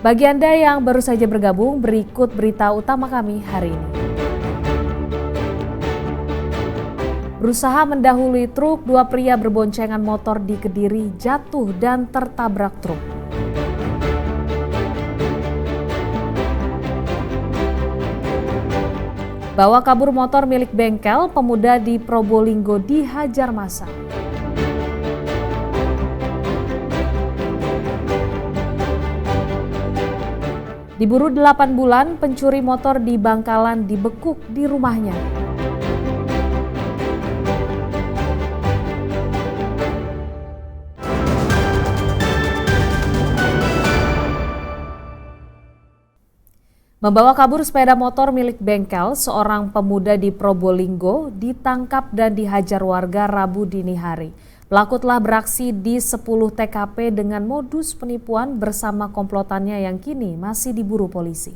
Bagi Anda yang baru saja bergabung, berikut berita utama kami hari ini. Berusaha mendahului truk, dua pria berboncengan motor di Kediri jatuh dan tertabrak truk. Bawa kabur motor milik bengkel, pemuda di Probolinggo dihajar massa. Diburu 8 bulan, pencuri motor di Bangkalan dibekuk di rumahnya. Membawa kabur sepeda motor milik bengkel, seorang pemuda di Probolinggo ditangkap dan dihajar warga Rabu dini hari. Pelaku telah beraksi di 10 TKP dengan modus penipuan bersama komplotannya yang kini masih diburu polisi.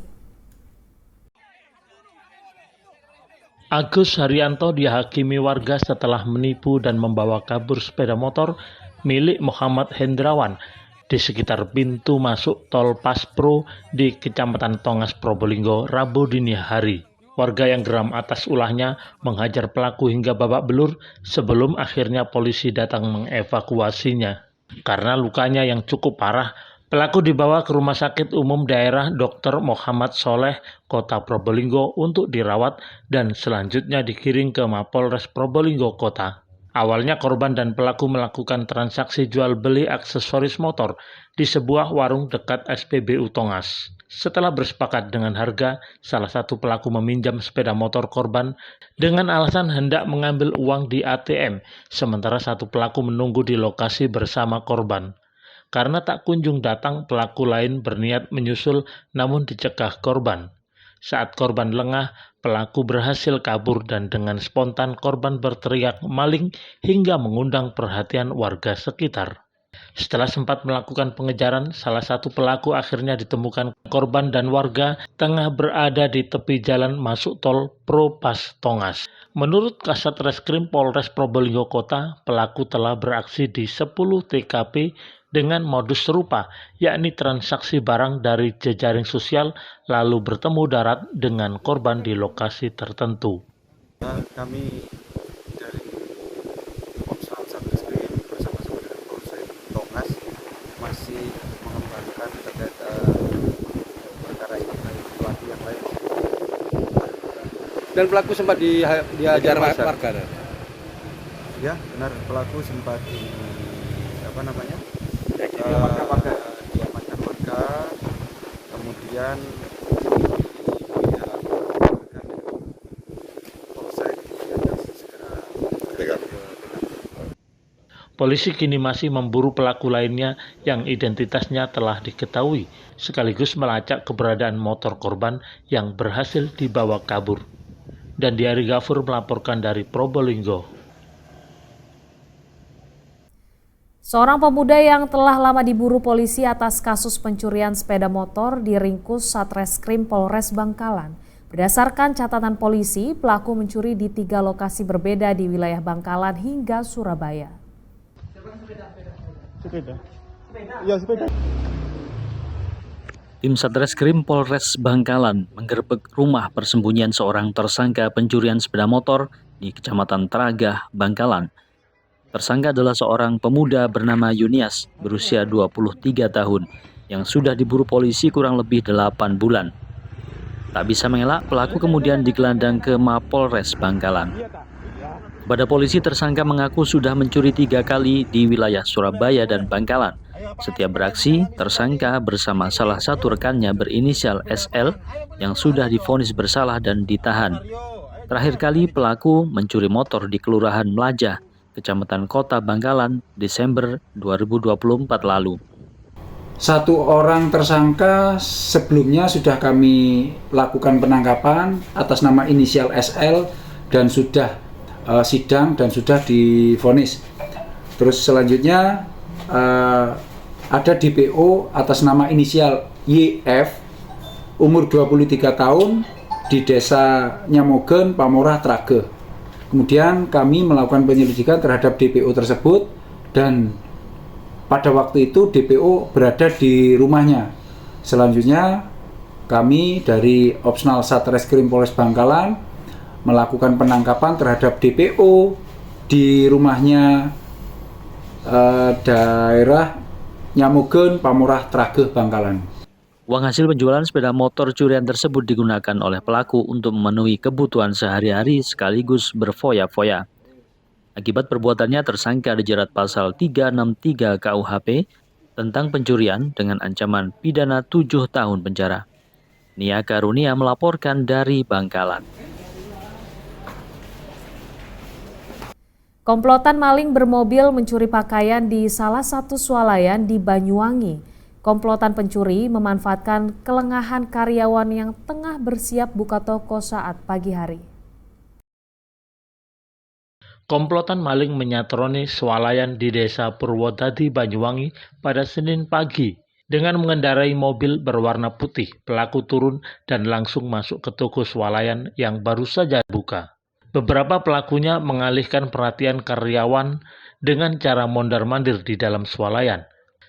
Agus Haryanto dihakimi warga setelah menipu dan membawa kabur sepeda motor milik Muhammad Hendrawan di sekitar pintu masuk tol Paspro di Kecamatan Tongas, Probolinggo, Rabu dini hari. Warga yang geram atas ulahnya menghajar pelaku hingga babak belur sebelum akhirnya polisi datang mengevakuasinya. Karena lukanya yang cukup parah, pelaku dibawa ke Rumah Sakit Umum Daerah Dr. Muhammad Soleh, Kota Probolinggo untuk dirawat dan selanjutnya dikirim ke Mapolres Probolinggo Kota. Awalnya korban dan pelaku melakukan transaksi jual beli aksesoris motor di sebuah warung dekat SPBU Tongas. Setelah bersepakat dengan harga, salah satu pelaku meminjam sepeda motor korban dengan alasan hendak mengambil uang di ATM, sementara satu pelaku menunggu di lokasi bersama korban. Karena tak kunjung datang, pelaku lain berniat menyusul namun dicegah korban. Saat korban lengah, pelaku berhasil kabur dan dengan spontan korban berteriak maling hingga mengundang perhatian warga sekitar. Setelah sempat melakukan pengejaran, salah satu pelaku akhirnya ditemukan korban dan warga tengah berada di tepi jalan masuk tol Propas Tongas. Menurut Kasat Reskrim Polres Probolinggo Kota, pelaku telah beraksi di 10 TKP dengan modus serupa, yakni transaksi barang dari jejaring sosial lalu bertemu darat dengan korban di lokasi tertentu. Kami dari Polsek Satreskrim bersama-sama dengan Polsek Tongas masih mengembangkan terkait perkara ini dari pelaku yang lain. Dan pelaku sempat dihajar warga. Ya, benar, pelaku sempat diamankan warga, kemudian Polisi kini masih memburu pelaku lainnya yang identitasnya telah diketahui, sekaligus melacak keberadaan motor korban yang berhasil dibawa kabur. Dan Diari Gafur melaporkan dari Probolinggo. Seorang pemuda yang telah lama diburu polisi atas kasus pencurian sepeda motor diringkus Satreskrim Polres Bangkalan. Berdasarkan catatan polisi, pelaku mencuri di 3 lokasi berbeda di wilayah Bangkalan hingga Surabaya. Tim Satreskrim Polres Bangkalan menggerebek rumah persembunyian seorang tersangka pencurian sepeda motor di Kecamatan Tragah, Bangkalan. Tersangka adalah seorang pemuda bernama Yunias, berusia 23 tahun, yang sudah diburu polisi kurang lebih 8 bulan. Tak bisa mengelak, pelaku kemudian digelandang ke Mapolres Bangkalan. Kepada polisi, tersangka mengaku sudah mencuri 3 kali di wilayah Surabaya dan Bangkalan. Setiap beraksi, tersangka bersama salah satu rekannya berinisial SL yang sudah divonis bersalah dan ditahan. Terakhir kali pelaku mencuri motor di Kelurahan Melajah, Kecamatan Kota Bangkalan, Desember 2024 lalu. Satu orang tersangka sebelumnya sudah kami lakukan penangkapan atas nama inisial SL dan sudah sidang dan sudah divonis. Terus selanjutnya ada DPO atas nama inisial YF, umur 23 tahun, di Desa Nyamogen, Pamorah, Trage. Kemudian kami melakukan penyelidikan terhadap DPO tersebut dan pada waktu itu DPO berada di rumahnya Selanjutnya kami dari Opsnal Satreskrim Polres Bangkalan melakukan penangkapan terhadap DPO di rumahnya daerah Nyamugen, Pamurah, Trageh, Bangkalan. Uang hasil penjualan sepeda motor curian tersebut digunakan oleh pelaku untuk memenuhi kebutuhan sehari-hari sekaligus berfoya-foya. Akibat perbuatannya, tersangka dijerat pasal 363 KUHP tentang pencurian dengan ancaman pidana 7 tahun penjara. Nia Karunia melaporkan dari Bangkalan. Komplotan maling bermobil mencuri pakaian di salah satu swalayan di Banyuwangi. Komplotan pencuri memanfaatkan kelengahan karyawan yang tengah bersiap buka toko saat pagi hari. Komplotan maling menyatroni swalayan di Desa Purwodadi, Banyuwangi pada Senin pagi. Dengan mengendarai mobil berwarna putih, pelaku turun dan langsung masuk ke toko swalayan yang baru saja buka. Beberapa pelakunya mengalihkan perhatian karyawan dengan cara mondar-mandir di dalam swalayan.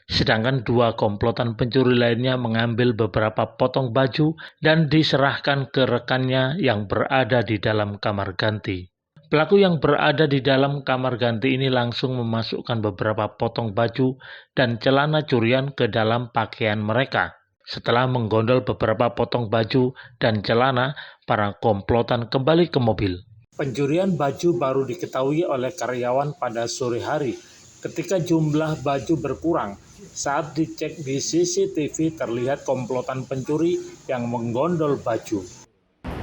Sedangkan 2 komplotan pencuri lainnya mengambil beberapa potong baju dan diserahkan ke rekannya yang berada di dalam kamar ganti. Pelaku yang berada di dalam kamar ganti ini langsung memasukkan beberapa potong baju dan celana curian ke dalam pakaian mereka. Setelah menggondol beberapa potong baju dan celana, para komplotan kembali ke mobil. Pencurian baju baru diketahui oleh karyawan pada sore hari ketika jumlah baju berkurang. Saat dicek di CCTV terlihat komplotan pencuri yang menggondol baju.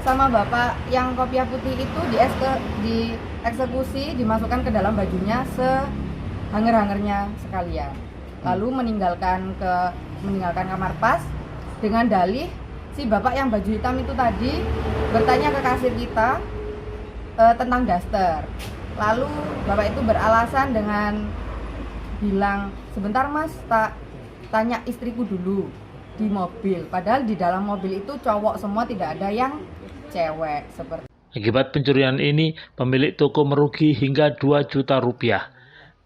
Sama bapak yang kopiah putih itu dieksekusi, dimasukkan ke dalam bajunya sehanger-hangernya sekalian. Lalu meninggalkan kamar pas dengan dalih si bapak yang baju hitam itu tadi bertanya ke kasir kita tentang daster. Lalu bapak itu beralasan dengan bilang, "Sebentar mas, tak tanya istriku dulu di mobil." Padahal di dalam mobil itu cowok semua, tidak ada yang cewek seperti. Akibat pencurian ini, pemilik toko merugi hingga 2 juta rupiah.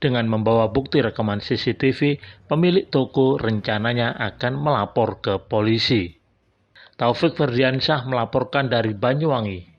Dengan membawa bukti rekaman CCTV, pemilik toko rencananya akan melapor ke polisi. Taufik Ferdiansyah melaporkan dari Banyuwangi.